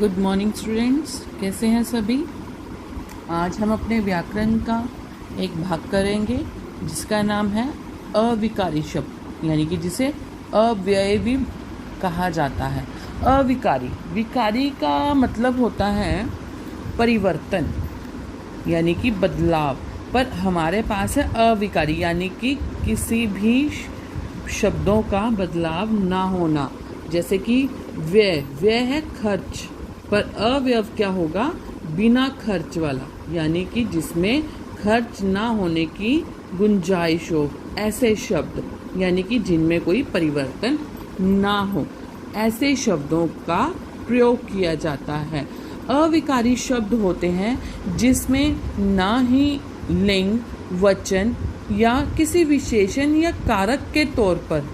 Good morning students, कैसे हैं सभी। आज हम अपने व्याकरण का एक भाग करेंगे जिसका नाम है अविकारी शब्द, यानी कि जिसे अव्ययवी कहा जाता है। अविकारी, विकारी का मतलब होता है परिवर्तन यानी कि बदलाव, पर हमारे पास है अविकारी यानी कि किसी भी शब्दों का बदलाव ना होना। जैसे कि व्यय, व्यय है खर्च, पर अव्यय क्या होगा, बिना खर्च वाला, यानी कि जिसमें खर्च ना होने की गुंजाइश हो। ऐसे शब्द यानी कि जिनमें कोई परिवर्तन ना हो, ऐसे शब्दों का प्रयोग किया जाता है। अविकारी शब्द होते हैं जिसमें ना ही लिंग, वचन या किसी विशेषण या कारक के तौर पर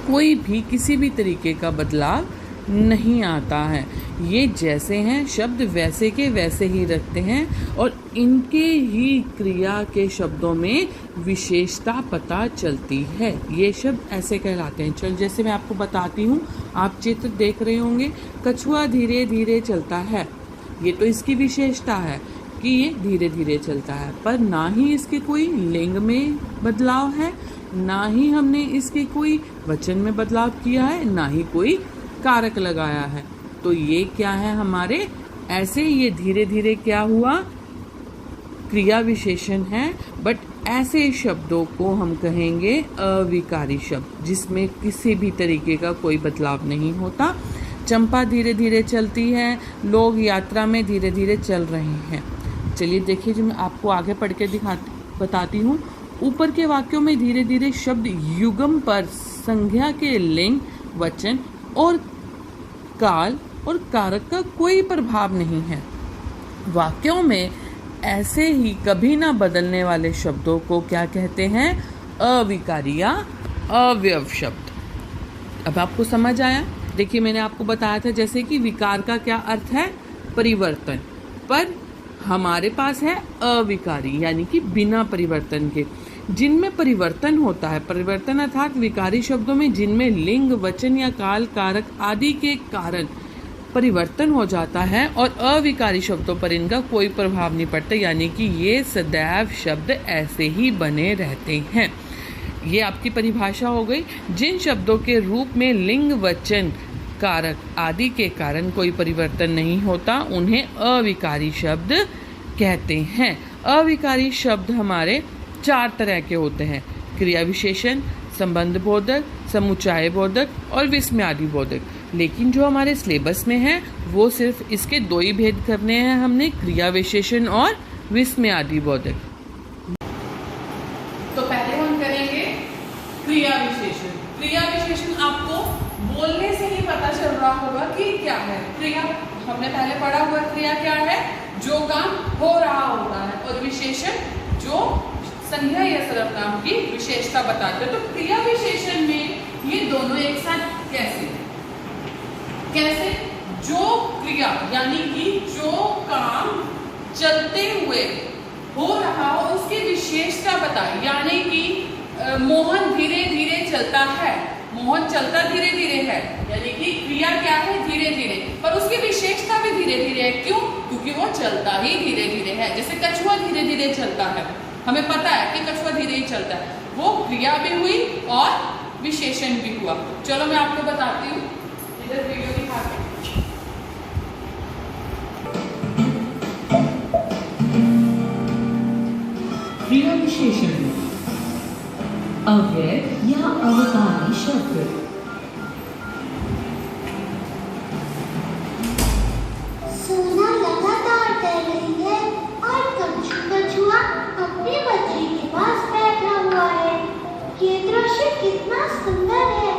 कोई भी किसी भी तरीके का बदलाव नहीं आता है। ये जैसे हैं शब्द वैसे के वैसे ही रखते हैं और इनके ही क्रिया के शब्दों में विशेषता पता चलती है। ये शब्द ऐसे कहलाते हैं। चल जैसे मैं आपको बताती हूँ, आप चित्र देख रहे होंगे, कछुआ धीरे धीरे चलता है। ये तो इसकी विशेषता है कि ये धीरे धीरे चलता है, पर ना ही इसके कोई लिंग में बदलाव है, ना ही हमने इसके कोई वचन में बदलाव किया है, ना ही कोई कारक लगाया है। तो ये क्या है हमारे, ऐसे ये धीरे धीरे क्या हुआ, क्रिया विशेषण है। बट ऐसे शब्दों को हम कहेंगे अविकारी शब्द, जिसमें किसी भी तरीके का कोई बदलाव नहीं होता। चंपा धीरे धीरे चलती है, लोग यात्रा में धीरे धीरे चल रहे हैं। चलिए देखिए, जो मैं आपको आगे पढ़ के बताती हूँ। ऊपर के वाक्यों में धीरे धीरे शब्द युगम पर संज्ञा के लिंग, वचन और काल और कारक का कोई प्रभाव नहीं है। वाक्यों में ऐसे ही कभी ना बदलने वाले शब्दों को क्या कहते हैं, अविकारी या अव्यय शब्द। अब आपको समझ आया। देखिए, मैंने आपको बताया था जैसे कि विकार का क्या अर्थ है, परिवर्तन, पर हमारे पास है अविकारी यानी कि बिना परिवर्तन के, जिनमें परिवर्तन होता है। परिवर्तन अर्थात विकारी शब्दों में जिनमें लिंग, वचन या काल, कारक आदि के कारण परिवर्तन हो जाता है और अविकारी शब्दों पर इनका कोई प्रभाव नहीं पड़ता, यानी कि ये सदैव शब्द ऐसे ही बने रहते हैं। ये आपकी परिभाषा हो गई। जिन शब्दों के रूप में लिंग, वचन, कारक आदि के कारण कोई परिवर्तन नहीं होता, उन्हें अविकारी शब्द कहते हैं। अविकारी शब्द हमारे 4 तरह के होते हैं: क्रिया विशेषण, संबंध बोधक, समुच्चय बोधक और विस्मयादि बोधक। लेकिन जो हमारे सिलेबस में है वो सिर्फ इसके 2 ही भेद करने हैं हमने, क्रिया विशेषण और विस्मयादि बोधक। तो पहले हम करेंगे क्रिया विशेषण। क्रिया विशेषण आपको बोलने से ही पता चल रहा होगा कि क्या है। क्रिया हमने पहले पढ़ा हुआ, क्रिया क्या है, जो काम हो रहा होता है, और विशेषण जो संज्ञा या सर्वनाम की विशेषता बताते हैं। तो क्रिया विशेषण में ये दोनों एक साथ कैसे, जो क्रिया यानी कि जो काम चलते हुए हो रहा हो उसकी विशेषता बताए, यानी कि मोहन धीरे धीरे चलता है, मोहन चलता धीरे धीरे है, यानी कि क्रिया क्या है, धीरे धीरे, पर उसकी विशेषता भी धीरे धीरे है। क्यों? क्योंकि वो चलता ही धीरे धीरे है। जैसे कछुआ धीरे धीरे चलता है, हमें पता है कि कछुआ धीरे ही चलता है, वो क्रिया भी हुई और विशेषण भी हुआ। चलो मैं आपको बताती हूँ, इधर वीडियो दिखाते हैं। क्रिया विशेषण, अव्यय या अविकारी शब्द। सोना लगातार तैर रही है और कछुआ अपने बच्चे के पास बैठा हुआ है। ये दृश्य कितना सुंदर है।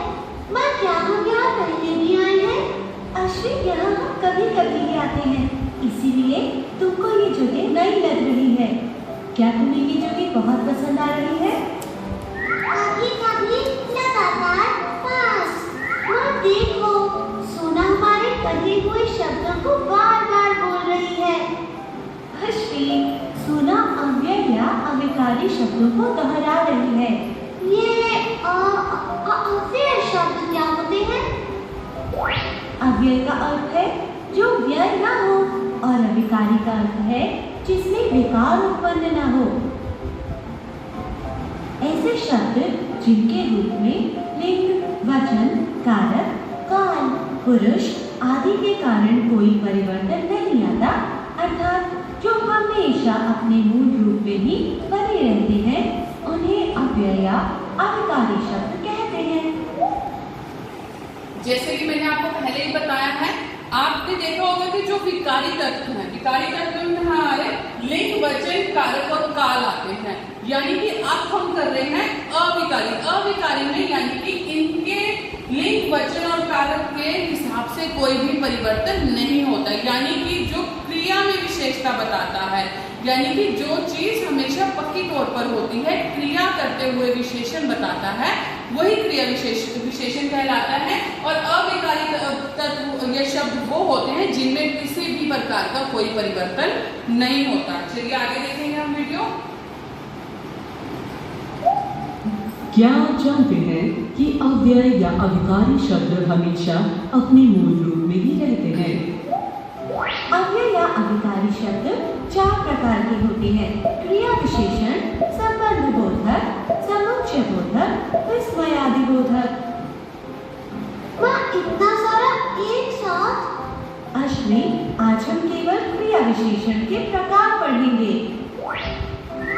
मैं क्या हम यहाँ पहले भी आए हैं? अश्विन, यहाँ हम कभी कभी ही आते हैं, इसीलिए तुमको ये जगह नई लग रही है। क्या तुम्हें ये जगह बहुत पसंद आ रही है? कभी कभी लगातार पास। वह देखो, सोना हमारे कहे हुए शब्दों को बार बार बोल रही है। अश्विन, सोना अव्यय या अविकारी शब्दों को दोहरा रही है। ये अव्यय शब्द क्या होते हैं? अव्यय का अर्थ है जो व्यय न हो और अविकारी का अर्थ है जिसमें विकार उत्पन्न न हो। ऐसे शब्द जिनके रूप में लिंग, वचन, कारक, काल, पुरुष आदि के कारण कोई परिवर्तन नहीं आता, अर्थात जो हमेशा अपने मूल रूप में ही बने रहते हैं, उन्हें अव्यय या अविकारी शब्द कहते हैं। जैसे कि मैंने आपको पहले ही बताया है, आपने देखा होगा कि जो विकारी तत्व हैं, विकारी तत्व में हमारे लिंग, वचन, कारक और काल आते हैं। यानी कि अब हम कर रहे हैं अविकारी। अविकारी में यानी कि इनके लिंग, वचन और कारक के हिसाब से कोई भी परिवर्तन नहीं होता, यानी कि जो क्रिया में विशेषता बताता है, यानी कि जो चीज हमेशा पक्की तौर पर होती है, क्रिया करते हुए विशेषण बताता है, वही क्रिया विशेषण कहलाता है। और अविकारी तत्व ये शब्द वो होते हैं जिनमें किसी भी प्रकार का कोई परिवर्तन नहीं होता। चलिए आगे देखेंगे हम वीडियो। क्या आप जानते हैं कि अव्यय या अविकारी शब्द हमेशा अपने मूल रूप में ही रहते हैं? अव्यय या अविकारी शब्द 4 प्रकार के होते हैं: क्रिया विशेषण, संबंध बोधक, समुच्चय बोधक, विस्मयादि बोधक। माँ, इतना सारा एक साथ? अश्विनी, आज हम केवल क्रिया विशेषण के प्रकार पढ़ेंगे।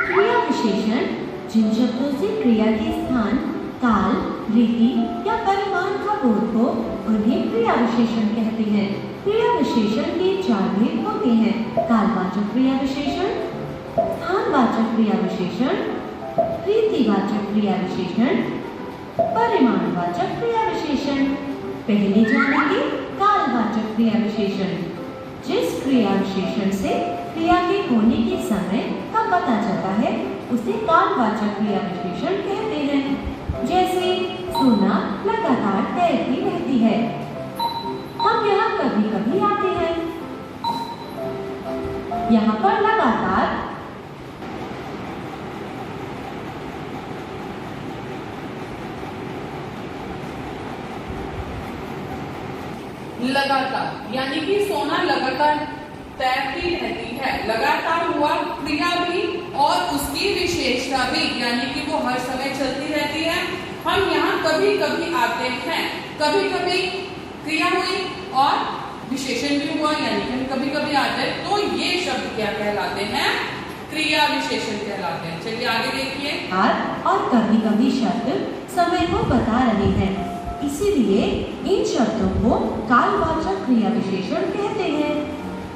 क्रिया विशेषण जिन शब्दों से क्रिया के स्थान, काल, रीति या परिमाण का बोध हो, उन्हें क्रिया विशेषण कहते हैं। क्रिया विशेषण के 4 भेद होते हैं: कालवाचक क्रिया विशेषण, स्थानवाचक क्रिया विशेषण, रीतिवाचक क्रिया विशेषण, परिमाणवाचक क्रिया विशेषण। पहले जानेंगे कालवाचक क्रिया विशेषण। जिस क्रिया विशेषण से क्रिया के होने के समय का पता चलता है, उसे कालवाचक क्रिया विशेषण कहते हैं। जैसे सोना लगातार तैरती रहती है। हम यहाँ कभी कभी आते हैं। यहाँ पर लगातार लगातार यानी कि सोना लगातार तैरती रहती है। लगातार हुआ क्रिया भी और उसकी विशेषता भी, यानी कि वो हर समय चलती रहती है। हम यहाँ कभी कभी आते हैं, कभी कभी क्रिया हुई और विशेषण भी हुआ, यानी कि हम कभी कभी आते हैं, तो ये शब्द क्या कहलाते हैं? क्रिया विशेषण कहलाते हैं। चलिए आगे देखिए। और कभी कभी शब्द समय को बता रहे हैं, इसीलिए इन शब्दों को कालवाचक क्रिया विशेषण कहते हैं।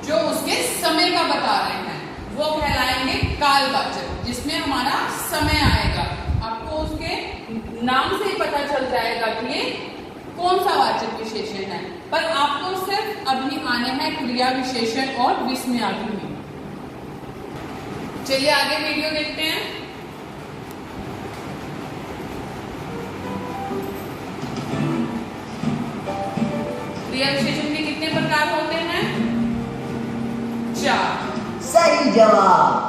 जो उसके समय का बता रहे हैं वो कहलाएंगे कालवाचक, जिसमें हमारा समय आएगा। आपको उसके नाम से ही पता चल जाएगा कि ये कौन सा वाचक विशेषण है, पर आपको सिर्फ अभी आने हैं क्रिया विशेषण और विस्मयादि में। चलिए आगे वीडियो देखते हैं। क्रिया विशेषण के कितने प्रकार होते हैं? 4। सही जवाब।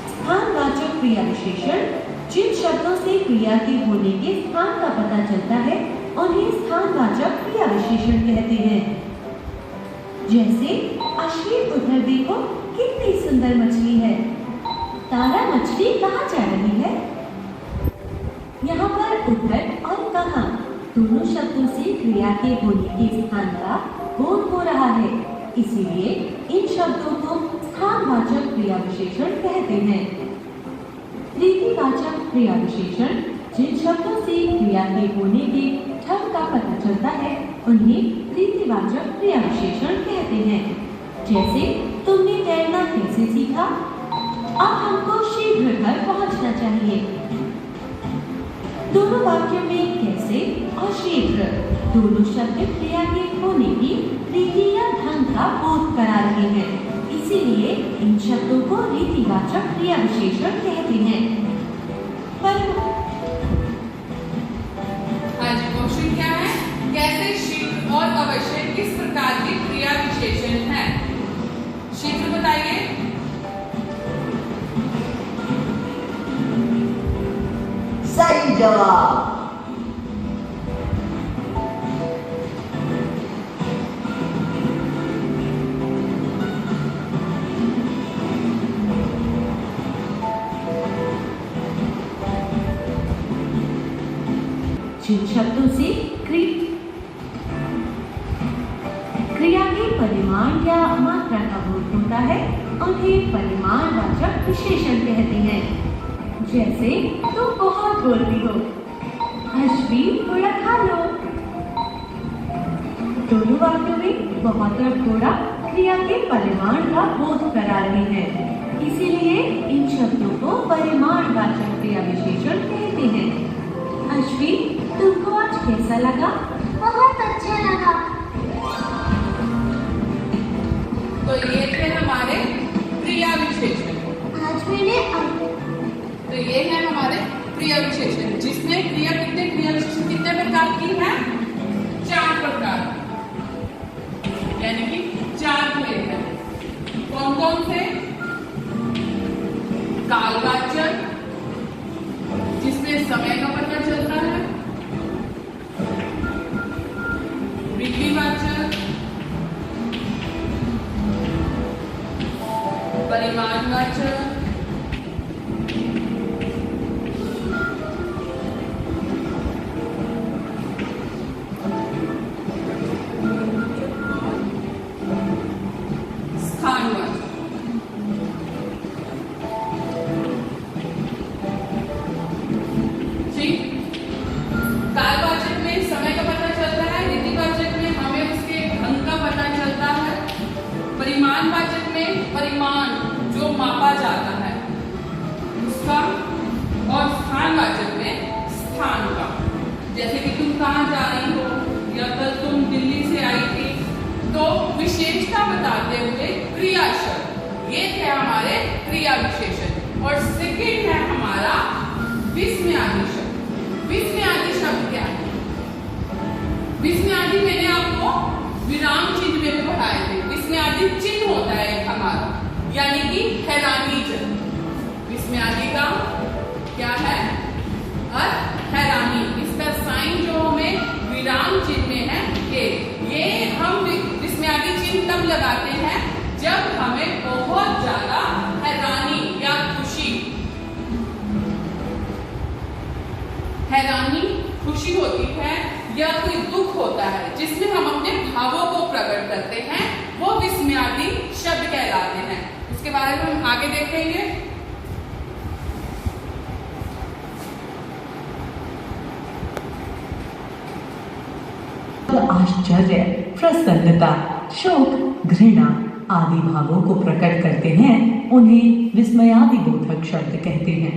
स्थानवाचक क्रिया विशेषण जिन शब्दों से क्रिया के होने के स्थान का पता चलता है, उन्हें स्थानवाचक क्रिया विशेषण कहते हैं। जैसे अश्विन, उधर देखो कितनी सुंदर मछली है। तारा, मछली कहाँ जा रही है? यहाँ पर उधर और कहाँ दोनों शब्दों से क्रिया के होने के स्थान का बोध हो रहा है, इसीलिए इन शब्दों को स्थानवाचक क्रिया विशेषण कहते हैं। रीतिवाचक क्रिया विशेषण जिन शब्दों से क्रिया के होने के ढंग का पता चलता है, उन्हें रीतिवाचक क्रिया विशेषण कहते हैं। जैसे तुमने तैरना कैसे सीखा? अब हमको शीघ्र घर पहुंचना चाहिए। दोनों वाक्यों में कैसे और शीघ्र दोनों शब्द क्रिया के होने की रीति या ढंग का बोध करा रहे हैं, इसीलिए इन शब्दों को रीतिवाचक क्रिया विशेषण कहते हैं। आज क्वेश्चन क्या है? कैसे शीघ्र और अवश्य किस प्रकार की क्रिया विशेषण है? शीघ्र बताइए। जवाब। जिन शब्दों से क्रिया के परिमाण या मात्रा का बोध होता है उन्हें परिमाणवाचक विशेषण कहते हैं। जैसे तुम बहुत बोलती हो, अश्वी थोड़ा खा लो। दोनों वाक्यों में बहुत और थोड़ा क्रिया के परिमाण का बोध करा रहे हैं, इसीलिए इन शब्दों को परिमाणवाचक क्रिया विशेषण कहते हैं। अश्वी, तुमको आज कैसा लगा? बहुत अच्छा लगा। तो ये थे हमारे क्रिया विशेषण। आज मैंने तो ये है हमारे क्रिया विशेषण, जिसमें क्रिया विशेषण कितने प्रकार की है? 4 प्रकार, यानी कि 4 भेद है। कौन कौन से? कालवाचक, जिसमें समय का पता चलता है। रीतिवाचक, परिमाणवाचक, स्थानवाचक। ठीक, कालवाचक में समय का पता चलता है, रीतिवाचक में हमें उसके ढंग का पता चलता है, परिमाणवाचक में परिमाण जो मापा जाता है उसका, और स्थानवाचक में स्थान का। जैसे कि तुम कहाँ जा रही हो, या कल तुम दिल्ली से आई थी, तो विशेषता बताते हुए क्रिया शब्द, ये थे हमारे क्रिया विशेषण। और सेकेंड है हमारा विस्मयादि शब्द। विस्मयादि शब्द क्या है? विस्मयादि मैंने आपको विराम चिन्ह में भी पढ़ाए थे। विस्मयादि चिन्ह होता है एक हमारा, यानी कि हैरानी चिन्ह। विस्मयादि का क्या है? हैरानी। इसका साइन जो हमें विराम चिन्ह में है, ये हम विस्मयादि चिन्ह तब लगाते हैं जब हमें बहुत ज्यादा हैरानी या खुशी होती है, या कोई दुख होता है जिसमें हम अपने भावों को प्रकट करते हैं, वो विस्मयादि शब्द कहलाते हैं। इसके बारे में हम आगे देखेंगे। आश्चर्य, प्रसन्नता, शोक, घृणा आदि भावों को प्रकट करते हैं, उन्हें विस्मयादि बोधक शब्द कहते हैं।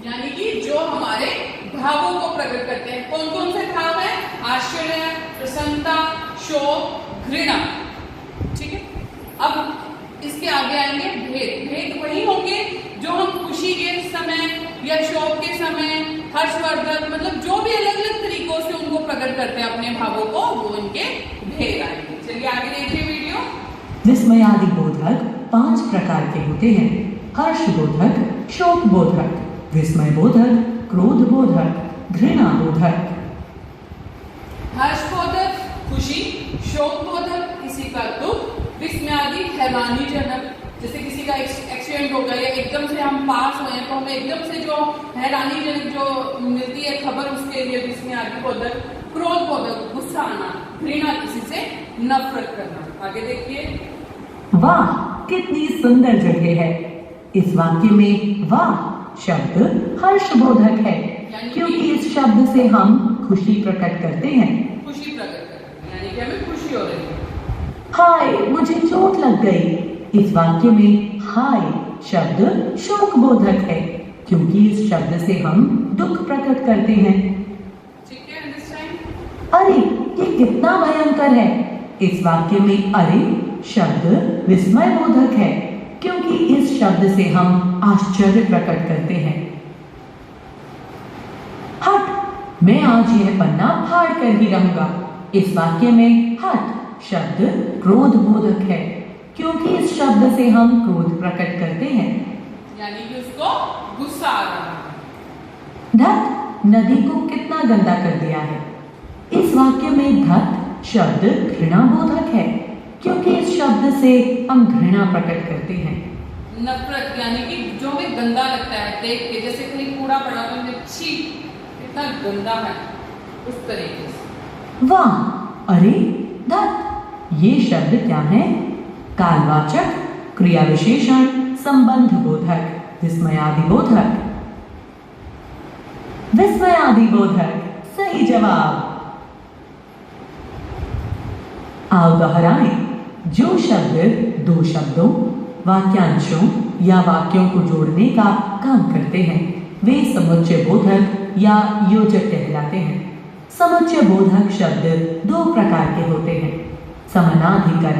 यानी कि जो हमारे भावों को प्रकट करते हैं। कौन कौन से भाव है? आश्चर्य, प्रसन्नता, शोक, घृणा। ठीक है, अब इसके आगे आएंगे भेद। भेद वही होंगे जो हम खुशी के समय या शोक के समय, हर्षवर्धक, मतलब जो भी अलग अलग तरीकों से उनको प्रकट करते हैं अपने भावों को, वो इनके भेद आएंगे। चलिए आगे देखिए वीडियो। विस्मयादि बोधक 5 प्रकार के होते हैं। हर्ष बोधक, शोक बोधक, विस्मय बोधक, क्रोध बोधक, घृणा बोधक। हर्ष बोधक खुशी, शोक बोधक किसी का दुख, विस्मयादि हैरानीजनक, जैसे किसी का एक्सीडेंट हो गया या एकदम से हम पास हुए तो हमें एकदम से जो हैरानीजनक जो मिलती है खबर, उसके लिए विस्मयादि बोधक। क्रोध बोधक गुस्सा आना, घृणा किसी से नफरत करना। आगे देखिए। वाह, कितनी सुंदर जगह है। इस वाक्य में वाह शब्द हर्षबोधक है, क्योंकि इस शब्द से हम खुशी प्रकट करते हैं। खुशी प्रकट करते हैं, यानी कि हमें खुशी हो रही है। हाय, मुझे चोट लग गई। इस वाक्य में हाय शब्द शोक बोधक है, क्योंकि इस शब्द से हम दुख प्रकट करते हैं। ठीक है, दिस टाइम। अरे, ये कितना भयंकर है। इस वाक्य में अरे शब्द विस्मय बोधक है, क्योंकि इस शब्द से हम आश्चर्य प्रकट करते हैं। हट, मैं आज यह पन्ना फाड़ कर ही रहूंगा। इस वाक्य में हट शब्द क्रोध बोधक है, क्योंकि इस शब्द से हम क्रोध प्रकट करते हैं। यानी कि उसको गुस्सा आ रहा है। ढक, नदी को कितना गंदा कर दिया है। इस वाक्य में धत शब्द घृणाबोधक है, क्योंकि इस शब्द से हम घृणा प्रकट करते हैं। नफरत यानी कि जो हमें गंदा लगता है देख के, जैसे कहीं कूड़ा पड़ा तो हमें छी कितना गंदा है, उस तरीके से। वाह, अरे धत, ये शब्द क्या है? कालवाचक, क्रिया विशेषण, संबंध बोधक, विस्मयादिबोधक। विस्मयादिबोधक सही जवाब। आओ दोहराएं। जो शब्द दो शब्दों, वाक्यांशों या वाक्यों को जोड़ने का काम करते हैं वे समुच्चय बोधक या योजक कहलाते हैं। समुच्चय बोधक शब्द दो प्रकार के होते हैं, समानाधिकरण